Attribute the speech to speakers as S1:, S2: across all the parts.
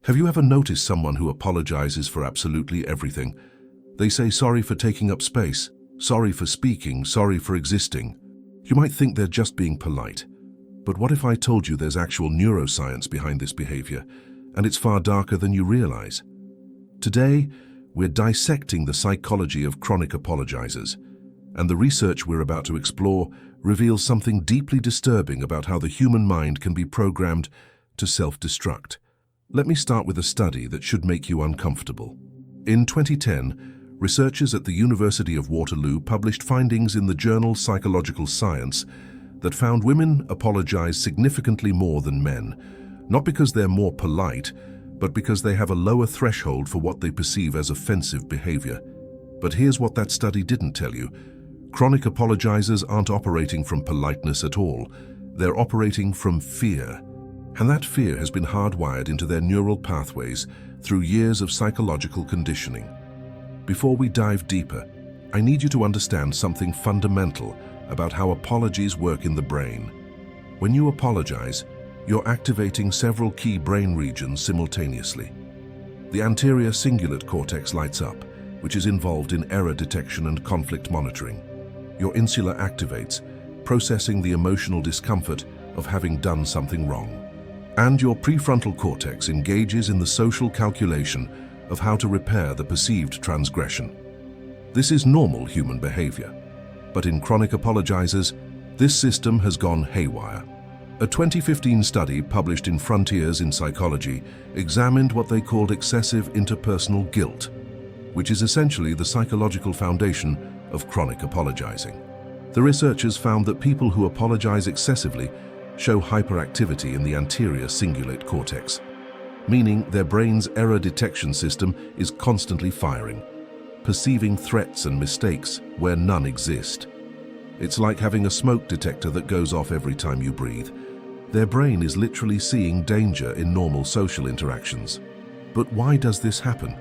S1: Have you ever noticed someone who apologizes for absolutely everything? They say sorry for taking up space, sorry for speaking, sorry for existing. You might think they're just being polite. But what if I told you there's actual neuroscience behind this behavior, and it's far darker than you realize? Today, we're dissecting the psychology of chronic apologizers, and the research we're about to explore reveals something deeply disturbing about how the human mind can be programmed to self-destruct. Let me start with a study that should make you uncomfortable. In 2010, researchers at the University of Waterloo published findings in the journal Psychological Science that found women apologize significantly more than men, not because they're more polite, but because they have a lower threshold for what they perceive as offensive behavior. But here's what that study didn't tell you. Chronic apologizers aren't operating from politeness at all. They're operating from fear. And that fear has been hardwired into their neural pathways through years of psychological conditioning. Before we dive deeper, I need you to understand something fundamental about how apologies work in the brain. When you apologize, you're activating several key brain regions simultaneously. The anterior cingulate cortex lights up, which is involved in error detection and conflict monitoring. Your insula activates, processing the emotional discomfort of having done something wrong. And your prefrontal cortex engages in the social calculation of how to repair the perceived transgression. This is normal human behavior. But in chronic apologizers, this system has gone haywire. A 2015 study published in Frontiers in Psychology examined what they called excessive interpersonal guilt, which is essentially the psychological foundation of chronic apologizing. The researchers found that people who apologize excessively show hyperactivity in the anterior cingulate cortex, meaning their brain's error detection system is constantly firing, perceiving threats and mistakes where none exist. It's like having a smoke detector that goes off every time you breathe. Their brain is literally seeing danger in normal social interactions. But why does this happen?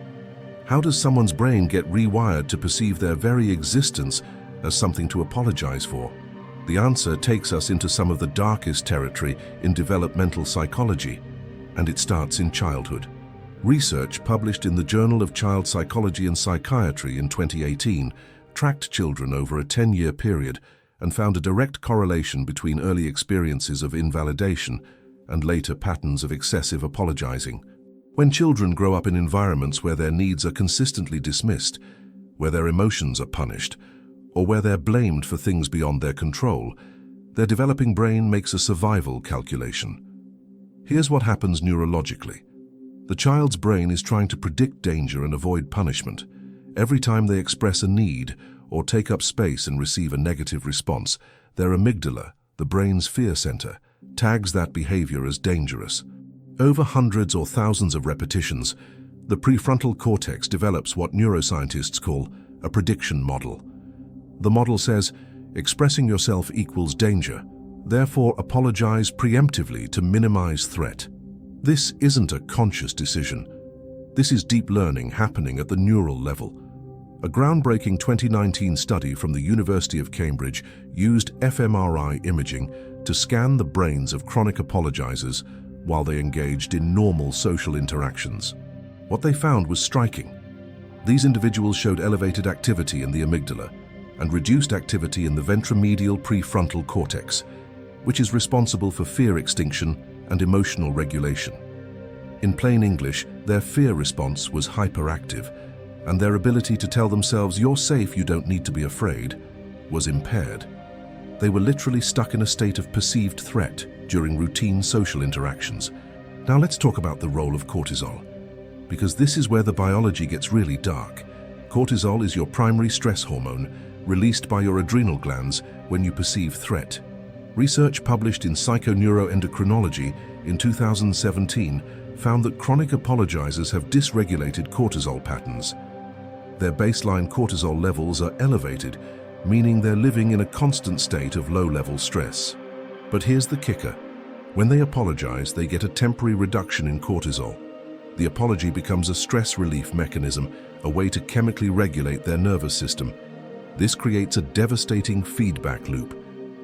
S1: How does someone's brain get rewired to perceive their very existence as something to apologize for? The answer takes us into some of the darkest territory in developmental psychology, and it starts in childhood. Research published in the Journal of Child Psychology and Psychiatry in 2018 tracked children over a 10-year period and found a direct correlation between early experiences of invalidation and later patterns of excessive apologizing. When children grow up in environments where their needs are consistently dismissed, where their emotions are punished, or where they're blamed for things beyond their control, their developing brain makes a survival calculation. Here's what happens neurologically. The child's brain is trying to predict danger and avoid punishment. Every time they express a need or take up space and receive a negative response, their amygdala, the brain's fear center, tags that behavior as dangerous. Over hundreds or thousands of repetitions, the prefrontal cortex develops what neuroscientists call a prediction model. The model says, expressing yourself equals danger, therefore apologize preemptively to minimize threat. This isn't a conscious decision. This is deep learning happening at the neural level. A groundbreaking 2019 study from the University of Cambridge used fMRI imaging to scan the brains of chronic apologizers while they engaged in normal social interactions. What they found was striking. These individuals showed elevated activity in the amygdala and reduced activity in the ventromedial prefrontal cortex, which is responsible for fear extinction and emotional regulation. In plain English, their fear response was hyperactive, and their ability to tell themselves, "You're safe, you don't need to be afraid," was impaired. They were literally stuck in a state of perceived threat during routine social interactions. Now let's talk about the role of cortisol, because this is where the biology gets really dark. Cortisol is your primary stress hormone, released by your adrenal glands when you perceive threat. Research published in Psychoneuroendocrinology in 2017 found that chronic apologizers have dysregulated cortisol patterns. Their baseline cortisol levels are elevated, meaning they're living in a constant state of low-level stress. But here's the kicker. When they apologize, they get a temporary reduction in cortisol. The apology becomes a stress relief mechanism, a way to chemically regulate their nervous system. This creates a devastating feedback loop.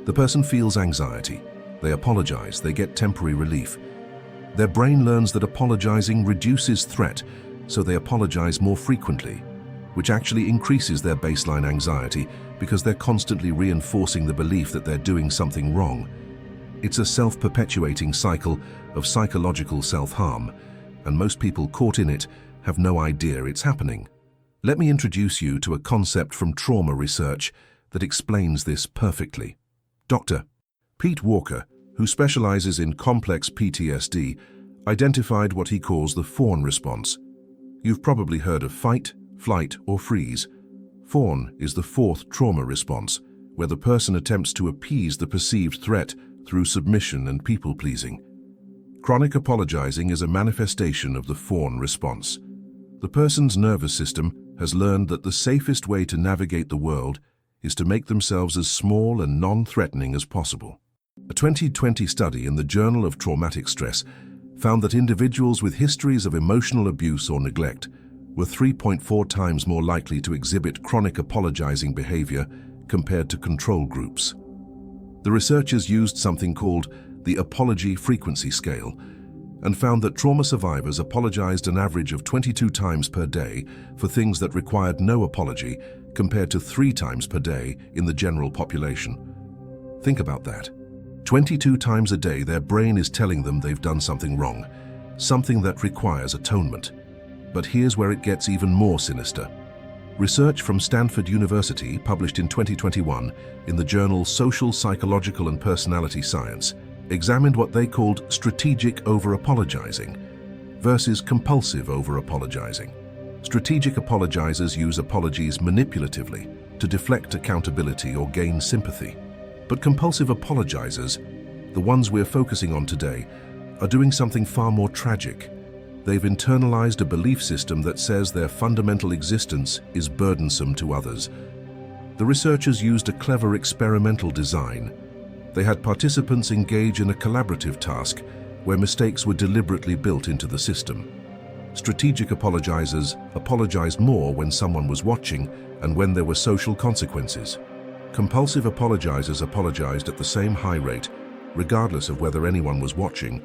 S1: The person feels anxiety. They apologize, they get temporary relief. Their brain learns that apologizing reduces threat, so they apologize more frequently, which actually increases their baseline anxiety because they're constantly reinforcing the belief that they're doing something wrong. It's a self-perpetuating cycle of psychological self-harm, and most people caught in it have no idea it's happening. Let me introduce you to a concept from trauma research that explains this perfectly. Dr. Pete Walker, who specializes in complex PTSD, identified what he calls the fawn response. You've probably heard of fight, flight, or freeze. Fawn is the fourth trauma response, where the person attempts to appease the perceived threat through submission and people-pleasing. Chronic apologizing is a manifestation of the fawn response. The person's nervous system has learned that the safest way to navigate the world is to make themselves as small and non-threatening as possible. A 2020 study in the Journal of Traumatic Stress found that individuals with histories of emotional abuse or neglect were 3.4 times more likely to exhibit chronic apologizing behavior compared to control groups. The researchers used something called the Apology Frequency Scale and found that trauma survivors apologized an average of 22 times per day for things that required no apology compared to 3 times per day in the general population. Think about that. 22 times a day their brain is telling them they've done something wrong, something that requires atonement. But here's where it gets even more sinister. Research from Stanford University, published in 2021 in the journal Social, Psychological and Personality Science, examined what they called strategic over-apologizing versus compulsive over-apologizing. Strategic apologizers use apologies manipulatively to deflect accountability or gain sympathy. But compulsive apologizers, the ones we're focusing on today, are doing something far more tragic. They've internalized a belief system that says their fundamental existence is burdensome to others. The researchers used a clever experimental design. They had participants engage in a collaborative task where mistakes were deliberately built into the system. Strategic apologizers apologized more when someone was watching and when there were social consequences. Compulsive apologizers apologized at the same high rate, regardless of whether anyone was watching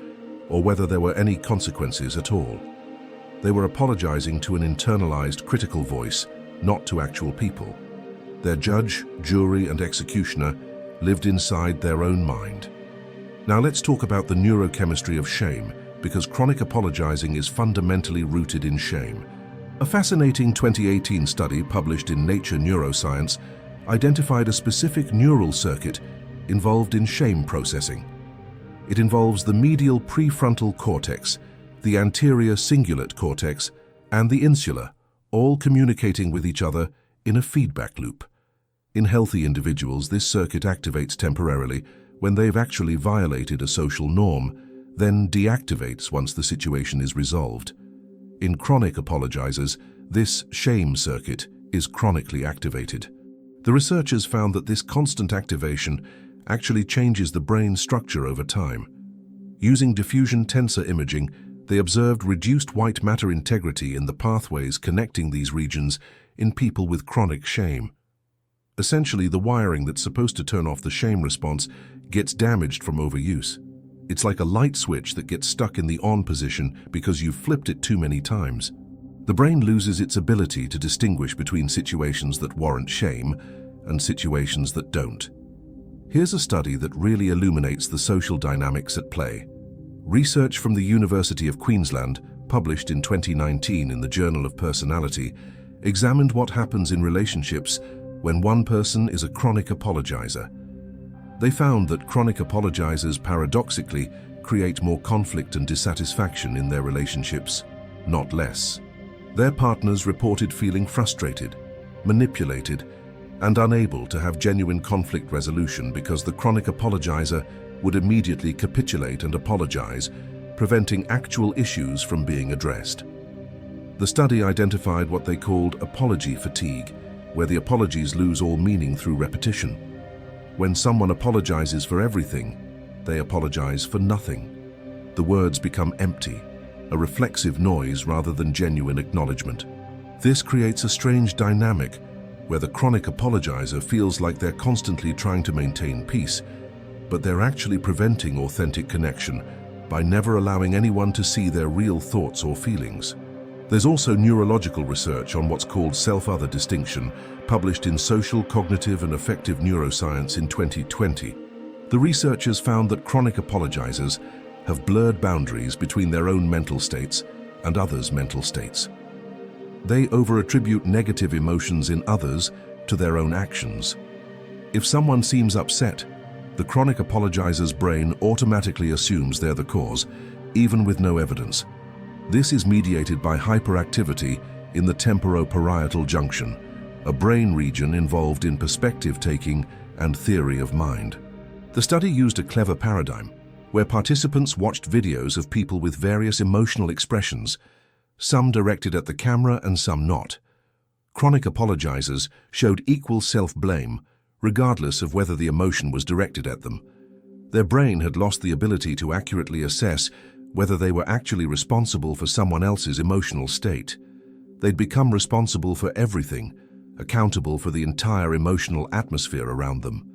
S1: or whether there were any consequences at all. They were apologizing to an internalized critical voice, not to actual people. Their judge, jury, and executioner lived inside their own mind. Now let's talk about the neurochemistry of shame, because chronic apologizing is fundamentally rooted in shame. A fascinating 2018 study published in Nature Neuroscience identified a specific neural circuit involved in shame processing. It involves the medial prefrontal cortex, the anterior cingulate cortex, and the insula, all communicating with each other in a feedback loop. In healthy individuals, this circuit activates temporarily when they've actually violated a social norm, then deactivates once the situation is resolved. In chronic apologizers, this shame circuit is chronically activated. The researchers found that this constant activation actually changes the brain structure over time. Using diffusion tensor imaging, they observed reduced white matter integrity in the pathways connecting these regions in people with chronic shame. Essentially, the wiring that's supposed to turn off the shame response gets damaged from overuse. It's like a light switch that gets stuck in the on position because you've flipped it too many times. The brain loses its ability to distinguish between situations that warrant shame and situations that don't. Here's a study that really illuminates the social dynamics at play. Research from the University of Queensland, published in 2019 in the Journal of Personality, examined what happens in relationships when one person is a chronic apologizer. They found that chronic apologizers paradoxically create more conflict and dissatisfaction in their relationships, not less. Their partners reported feeling frustrated, manipulated, and unable to have genuine conflict resolution because the chronic apologizer would immediately capitulate and apologize, preventing actual issues from being addressed. The study identified what they called apology fatigue, where the apologies lose all meaning through repetition. When someone apologizes for everything, they apologize for nothing. The words become empty, a reflexive noise rather than genuine acknowledgement. This creates a strange dynamic where the chronic apologizer feels like they're constantly trying to maintain peace, but they're actually preventing authentic connection by never allowing anyone to see their real thoughts or feelings. There's also neurological research on what's called self-other distinction, published in Social, Cognitive and Affective Neuroscience in 2020. The researchers found that chronic apologizers have blurred boundaries between their own mental states and others' mental states. They over-attribute negative emotions in others to their own actions. If someone seems upset, the chronic apologizer's brain automatically assumes they're the cause, even with no evidence. This is mediated by hyperactivity in the temporoparietal junction, a brain region involved in perspective-taking and theory of mind. The study used a clever paradigm, where participants watched videos of people with various emotional expressions, some directed at the camera and some not. Chronic apologizers showed equal self-blame, regardless of whether the emotion was directed at them. Their brain had lost the ability to accurately assess whether they were actually responsible for someone else's emotional state. They'd become responsible for everything, accountable for the entire emotional atmosphere around them.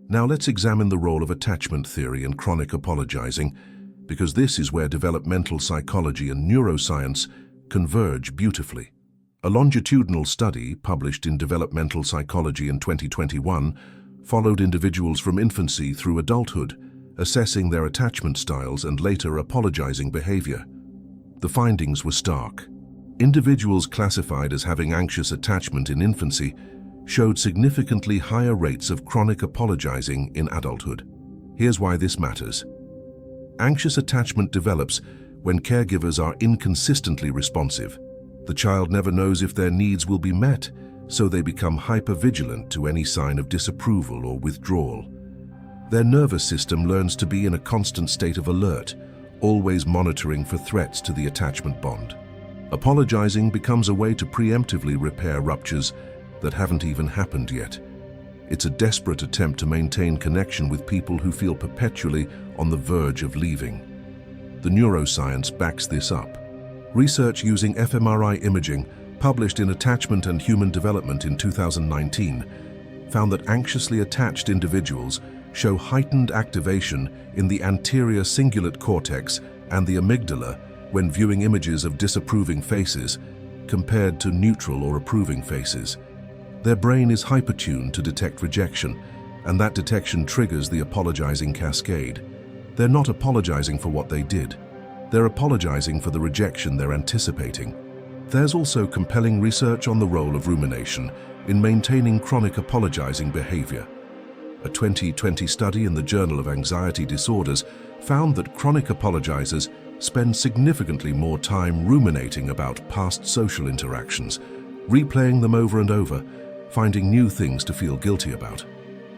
S1: Now let's examine the role of attachment theory in chronic apologizing, because this is where developmental psychology and neuroscience converge beautifully. A longitudinal study published in Developmental Psychology in 2021 followed individuals from infancy through adulthood, assessing their attachment styles and later apologizing behavior. The findings were stark. Individuals classified as having anxious attachment in infancy showed significantly higher rates of chronic apologizing in adulthood. Here's why this matters. Anxious attachment develops when caregivers are inconsistently responsive. The child never knows if their needs will be met, so they become hypervigilant to any sign of disapproval or withdrawal. Their nervous system learns to be in a constant state of alert, always monitoring for threats to the attachment bond. Apologizing becomes a way to preemptively repair ruptures that haven't even happened yet. It's a desperate attempt to maintain connection with people who feel perpetually on the verge of leaving. The neuroscience backs this up. Research using fMRI imaging, published in Attachment and Human Development in 2019, found that anxiously attached individuals show heightened activation in the anterior cingulate cortex and the amygdala when viewing images of disapproving faces compared to neutral or approving faces. Their brain is hypertuned to detect rejection, and that detection triggers the apologizing cascade. They're not apologizing for what they did. They're apologizing for the rejection they're anticipating. There's also compelling research on the role of rumination in maintaining chronic apologizing behavior. A 2020 study in the Journal of Anxiety Disorders found that chronic apologizers spend significantly more time ruminating about past social interactions, replaying them over and over, finding new things to feel guilty about.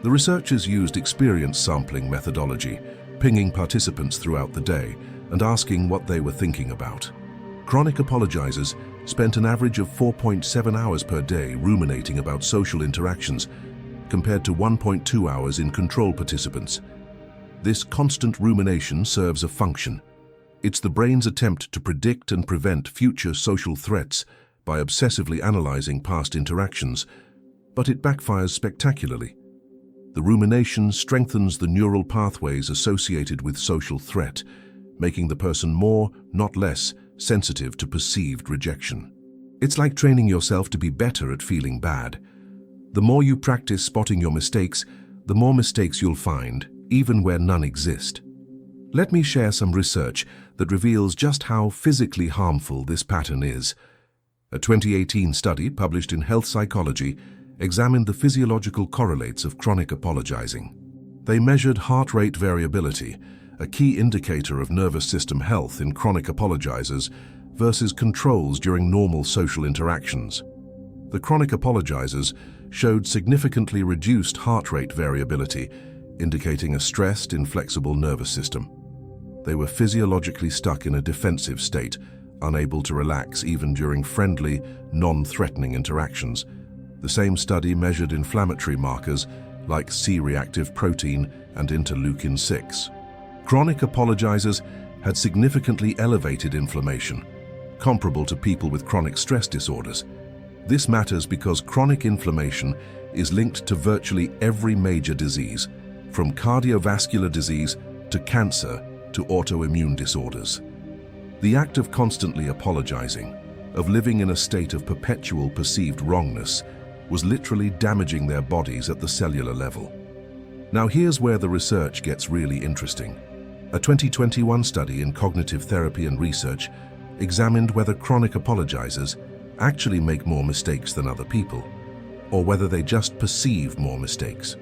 S1: The researchers used experience sampling methodology, pinging participants throughout the day and asking what they were thinking about. Chronic apologizers spent an average of 4.7 hours per day ruminating about social interactions, compared to 1.2 hours in control participants. This constant rumination serves a function. It's the brain's attempt to predict and prevent future social threats by obsessively analyzing past interactions, but it backfires spectacularly. The rumination strengthens the neural pathways associated with social threat, making the person more, not less, sensitive to perceived rejection. It's like training yourself to be better at feeling bad. The more you practice spotting your mistakes, the more mistakes you'll find, even where none exist. Let me share some research that reveals just how physically harmful this pattern is. A 2018 study published in Health Psychology examined the physiological correlates of chronic apologizing. They measured heart rate variability, a key indicator of nervous system health in chronic apologizers, versus controls during normal social interactions. The chronic apologizers showed significantly reduced heart rate variability, indicating a stressed, inflexible nervous system. They were physiologically stuck in a defensive state, unable to relax even during friendly, non-threatening interactions. The same study measured inflammatory markers like C-reactive protein and interleukin-6. Chronic apologizers had significantly elevated inflammation, comparable to people with chronic stress disorders. This matters because chronic inflammation is linked to virtually every major disease, from cardiovascular disease to cancer to autoimmune disorders. The act of constantly apologizing, of living in a state of perpetual perceived wrongness, was literally damaging their bodies at the cellular level. Now here's where the research gets really interesting. A 2021 study in cognitive therapy and research examined whether chronic apologizers actually make more mistakes than other people, or whether they just perceive more mistakes.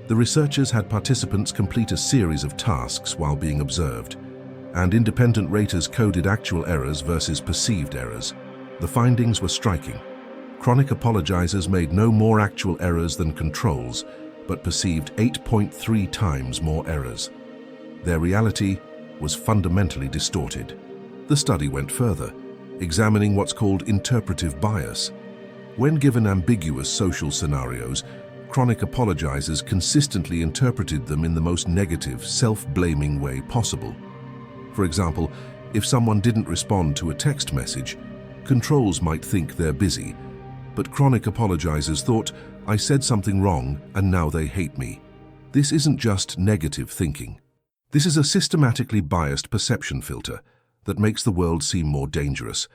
S1: The researchers had participants complete a series of tasks while being observed, and independent raters coded actual errors versus perceived errors. The findings were striking. Chronic apologizers made no more actual errors than controls, but perceived 8.3 times more errors. Their reality was fundamentally distorted. The study went further, examining what's called interpretive bias. When given ambiguous social scenarios, chronic apologizers consistently interpreted them in the most negative, self-blaming way possible. For example, if someone didn't respond to a text message, controls might think they're busy, but chronic apologizers thought, I said something wrong and now they hate me. This isn't just negative thinking. This is a systematically biased perception filter that makes the world seem more dangerous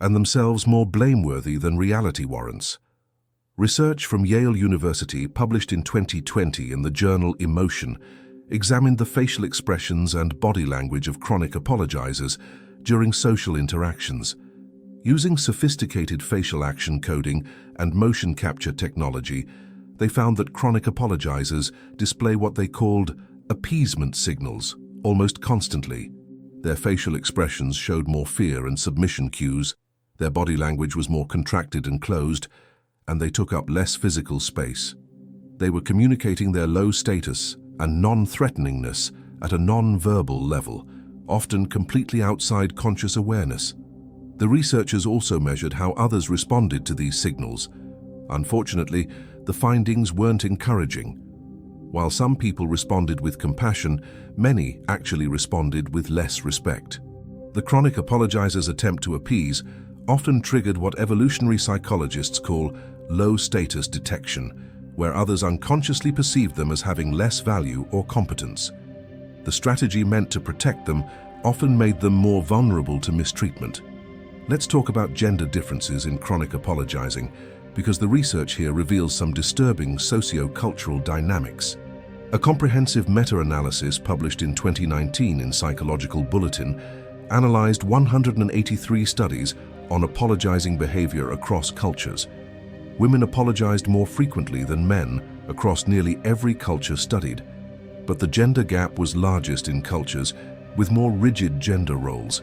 S1: and themselves more blameworthy than reality warrants. Research from Yale University, published in 2020 in the journal Emotion, examined the facial expressions and body language of chronic apologizers during social interactions. Using sophisticated facial action coding and motion capture technology, they found that chronic apologizers display what they called appeasement signals almost constantly. Their facial expressions showed more fear and submission cues, their body language was more contracted and closed, and they took up less physical space. They were communicating their low status and non-threateningness at a non-verbal level, often completely outside conscious awareness. The researchers also measured how others responded to these signals. Unfortunately, the findings weren't encouraging. While some people responded with compassion, many actually responded with less respect. The chronic apologizer's attempt to appease often triggered what evolutionary psychologists call low-status detection, where others unconsciously perceived them as having less value or competence. The strategy meant to protect them often made them more vulnerable to mistreatment. Let's talk about gender differences in chronic apologizing, because the research here reveals some disturbing socio-cultural dynamics. A comprehensive meta-analysis published in 2019 in Psychological Bulletin analyzed 183 studies on apologizing behavior across cultures. Women apologized more frequently than men across nearly every culture studied, but the gender gap was largest in cultures with more rigid gender roles.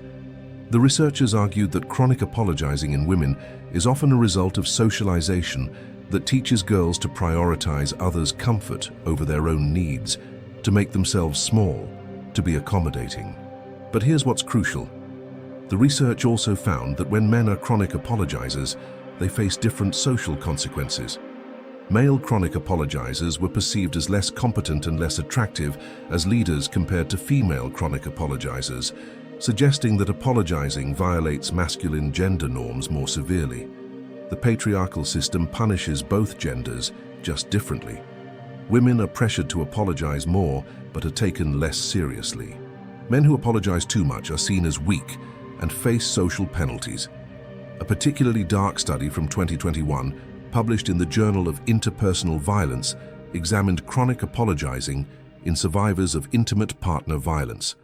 S1: The researchers argued that chronic apologizing in women is often a result of socialization that teaches girls to prioritize others' comfort over their own needs, to make themselves small, to be accommodating. But here's what's crucial. The research also found that when men are chronic apologizers, they face different social consequences. Male chronic apologizers were perceived as less competent and less attractive as leaders compared to female chronic apologizers, suggesting that apologizing violates masculine gender norms more severely. The patriarchal system punishes both genders, just differently. Women are pressured to apologize more, but are taken less seriously. Men who apologize too much are seen as weak and face social penalties. A particularly dark study from 2021, published in the Journal of Interpersonal Violence, examined chronic apologizing in survivors of intimate partner violence.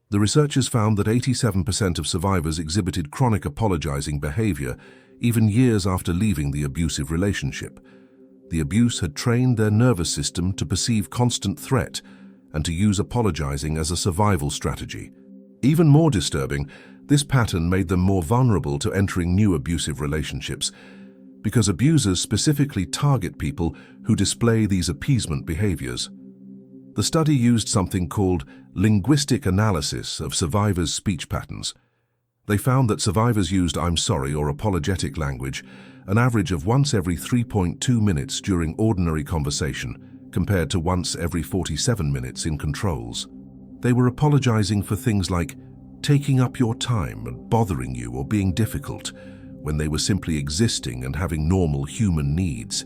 S1: The researchers found that 87% of survivors exhibited chronic apologizing behavior even years after leaving the abusive relationship. The abuse had trained their nervous system to perceive constant threat and to use apologizing as a survival strategy. Even more disturbing, this pattern made them more vulnerable to entering new abusive relationships, because abusers specifically target people who display these appeasement behaviors. The study used something called linguistic analysis of survivors' speech patterns. They found that survivors used "I'm sorry" or apologetic language an average of once every 3.2 minutes during ordinary conversation, compared to once every 47 minutes in controls. They were apologizing for things like taking up your time and bothering you or being difficult, when they were simply existing and having normal human needs.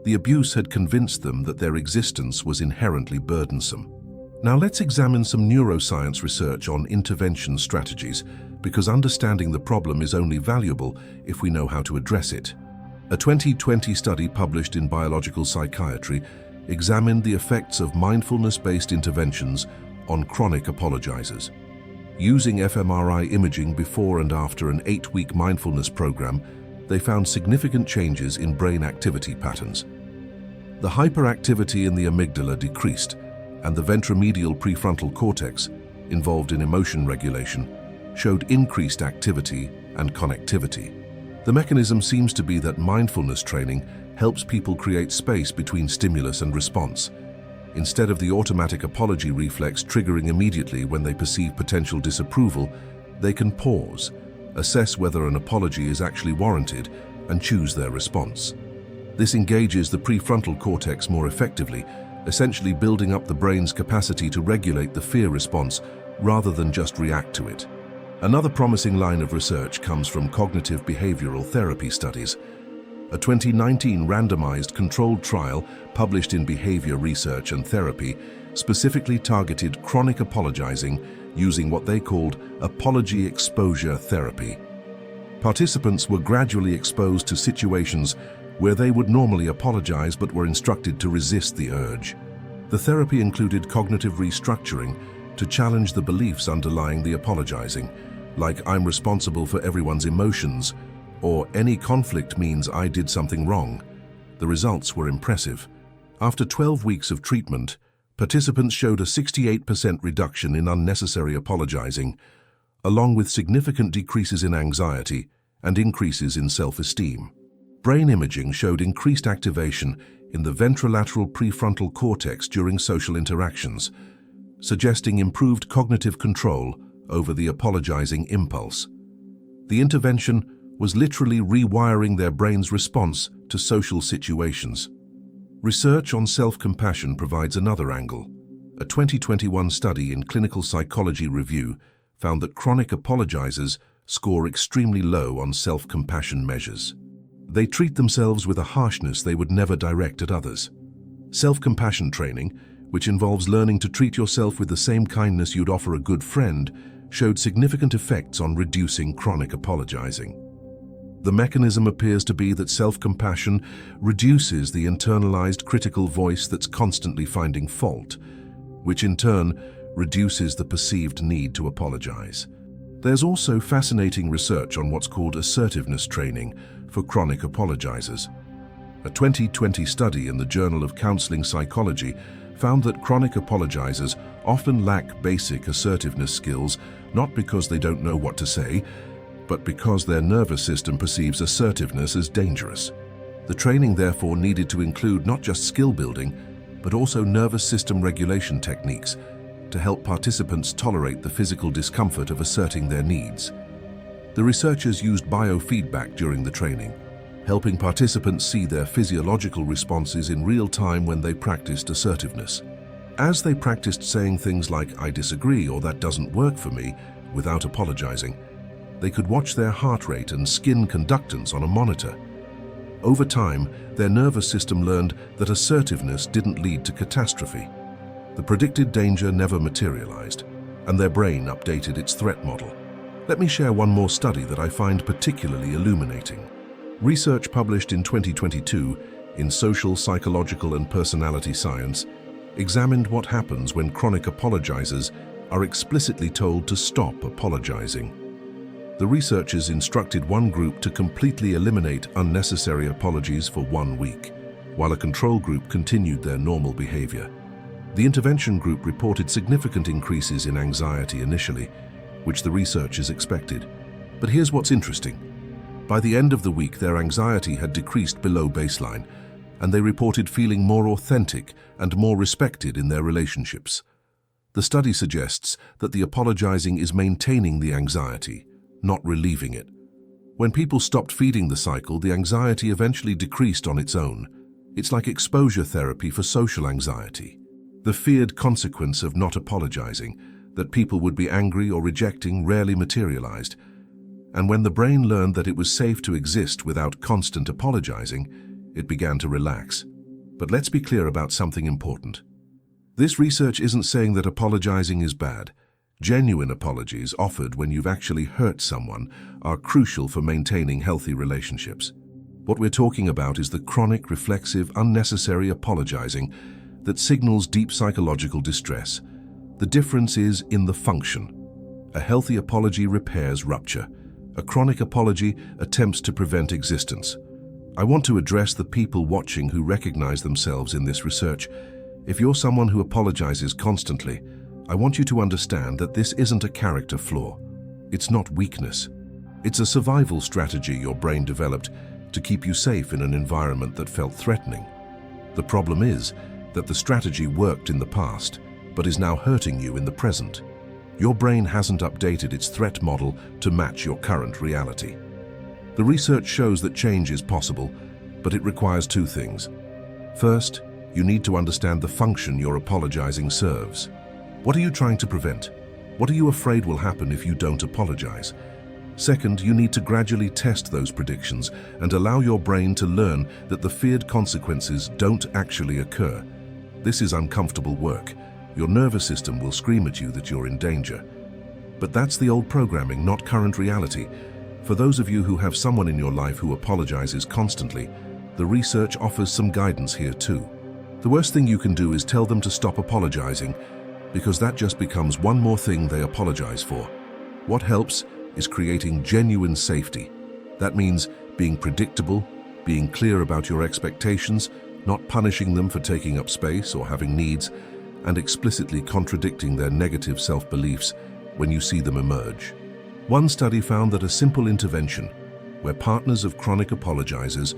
S1: The abuse had convinced them that their existence was inherently burdensome. Now let's examine some neuroscience research on intervention strategies, because understanding the problem is only valuable if we know how to address it. A 2020 study published in Biological Psychiatry examined the effects of mindfulness-based interventions on chronic apologizers. Using fMRI imaging before and after an 8-week mindfulness program, they found significant changes in brain activity patterns. The hyperactivity in the amygdala decreased, and the ventromedial prefrontal cortex, involved in emotion regulation, showed increased activity and connectivity. The mechanism seems to be that mindfulness training helps people create space between stimulus and response. Instead of the automatic apology reflex triggering immediately when they perceive potential disapproval, they can pause, assess whether an apology is actually warranted, and choose their response. This engages the prefrontal cortex more effectively, essentially building up the brain's capacity to regulate the fear response rather than just react to it. Another promising line of research comes from cognitive behavioral therapy studies. A 2019 randomized controlled trial published in Behavior Research and Therapy specifically targeted chronic apologizing using what they called apology exposure therapy. Participants were gradually exposed to situations where they would normally apologize but were instructed to resist the urge. The therapy included cognitive restructuring to challenge the beliefs underlying the apologizing, like "I'm responsible for everyone's emotions," or "any conflict means I did something wrong." The results were impressive. After 12 weeks of treatment, participants showed a 68% reduction in unnecessary apologizing, along with significant decreases in anxiety and increases in self-esteem. Brain imaging showed increased activation in the ventrolateral prefrontal cortex during social interactions, suggesting improved cognitive control over the apologizing impulse. The intervention was literally rewiring their brain's response to social situations. Research on self-compassion provides another angle. A 2021 study in Clinical Psychology Review found that chronic apologizers score extremely low on self-compassion measures. They treat themselves with a harshness they would never direct at others. Self-compassion training, which involves learning to treat yourself with the same kindness you'd offer a good friend, showed significant effects on reducing chronic apologizing. The mechanism appears to be that self-compassion reduces the internalized critical voice that's constantly finding fault, which in turn reduces the perceived need to apologize. There's also fascinating research on what's called assertiveness training for chronic apologizers. A 2020 study in the Journal of Counseling Psychology found that chronic apologizers often lack basic assertiveness skills, not because they don't know what to say, but because their nervous system perceives assertiveness as dangerous. The training therefore needed to include not just skill building, but also nervous system regulation techniques to help participants tolerate the physical discomfort of asserting their needs. The researchers used biofeedback during the training, helping participants see their physiological responses in real time when they practiced assertiveness. As they practiced saying things like "I disagree" or "that doesn't work for me" without apologizing, they could watch their heart rate and skin conductance on a monitor. Over time, their nervous system learned that assertiveness didn't lead to catastrophe. The predicted danger never materialized, and their brain updated its threat model. Let me share one more study that I find particularly illuminating. Research published in 2022 in Social, Psychological and Personality Science examined what happens when chronic apologizers are explicitly told to stop apologizing. The researchers instructed one group to completely eliminate unnecessary apologies for 1 week, while a control group continued their normal behavior. The intervention group reported significant increases in anxiety initially, which the researchers expected. But here's what's interesting. By the end of the week, their anxiety had decreased below baseline, and they reported feeling more authentic and more respected in their relationships. The study suggests that the apologizing is maintaining the anxiety, not relieving it. When people stopped feeding the cycle, the anxiety eventually decreased on its own. It's like exposure therapy for social anxiety. The feared consequence of not apologizing, that people would be angry or rejecting, rarely materialized. And when the brain learned that it was safe to exist without constant apologizing, it began to relax. But let's be clear about something important. This research isn't saying that apologizing is bad. Genuine apologies offered when you've actually hurt someone are crucial for maintaining healthy relationships. What we're talking about is the chronic, reflexive, unnecessary apologizing that signals deep psychological distress. The difference is in the function. A healthy apology repairs rupture. A chronic apology attempts to prevent existence. I want to address the people watching who recognize themselves in this research. If you're someone who apologizes constantly, I want you to understand that this isn't a character flaw. It's not weakness. It's a survival strategy your brain developed to keep you safe in an environment that felt threatening. The problem is that the strategy worked in the past, but is now hurting you in the present. Your brain hasn't updated its threat model to match your current reality. The research shows that change is possible, but it requires two things. First, you need to understand the function your apologizing serves. What are you trying to prevent? What are you afraid will happen if you don't apologize? Second, you need to gradually test those predictions and allow your brain to learn that the feared consequences don't actually occur. This is uncomfortable work. Your nervous system will scream at you that you're in danger. But that's the old programming, not current reality. For those of you who have someone in your life who apologizes constantly, the research offers some guidance here too. The worst thing you can do is tell them to stop apologizing, because that just becomes one more thing they apologize for. What helps is creating genuine safety. That means being predictable, being clear about your expectations, not punishing them for taking up space or having needs, and explicitly contradicting their negative self-beliefs when you see them emerge. One study found that a simple intervention, where partners of chronic apologizers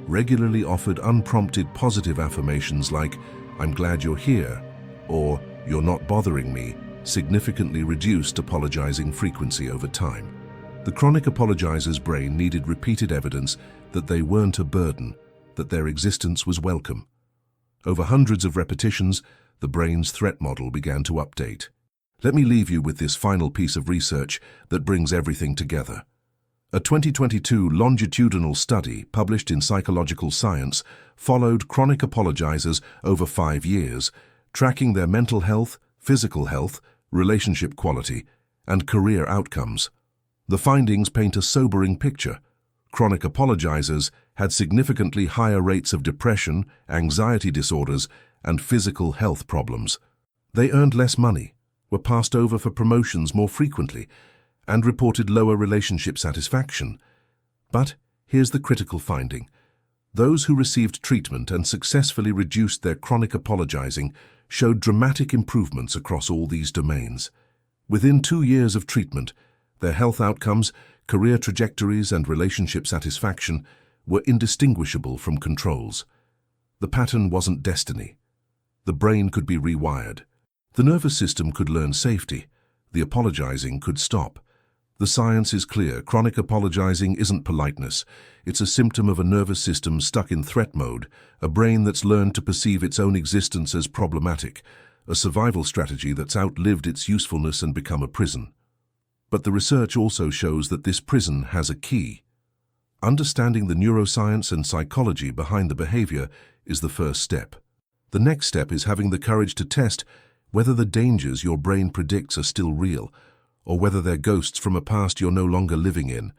S1: regularly offered unprompted positive affirmations like, "I'm glad you're here," or "You're not bothering me," significantly reduced apologizing frequency over time. The chronic apologizer's brain needed repeated evidence that they weren't a burden, that their existence was welcome. Over hundreds of repetitions, the brain's threat model began to update. Let me leave you with this final piece of research that brings everything together. A 2022 longitudinal study published in Psychological Science followed chronic apologizers over 5 years, tracking their mental health, physical health, relationship quality, and career outcomes. The findings paint a sobering picture. Chronic apologizers had significantly higher rates of depression, anxiety disorders, and physical health problems. They earned less money, were passed over for promotions more frequently, and reported lower relationship satisfaction. But here's the critical finding. Those who received treatment and successfully reduced their chronic apologizing showed dramatic improvements across all these domains. Within 2 years of treatment, their health outcomes, career trajectories, and relationship satisfaction were indistinguishable from controls. The pattern wasn't destiny. The brain could be rewired. The nervous system could learn safety. The apologizing could stop. The science is clear. Chronic apologizing isn't politeness. It's a symptom of a nervous system stuck in threat mode, a brain that's learned to perceive its own existence as problematic, a survival strategy that's outlived its usefulness and become a prison. But the research also shows that this prison has a key. Understanding the neuroscience and psychology behind the behavior is the first step. The next step is having the courage to test whether the dangers your brain predicts are still real, or whether they're ghosts from a past you're no longer living in.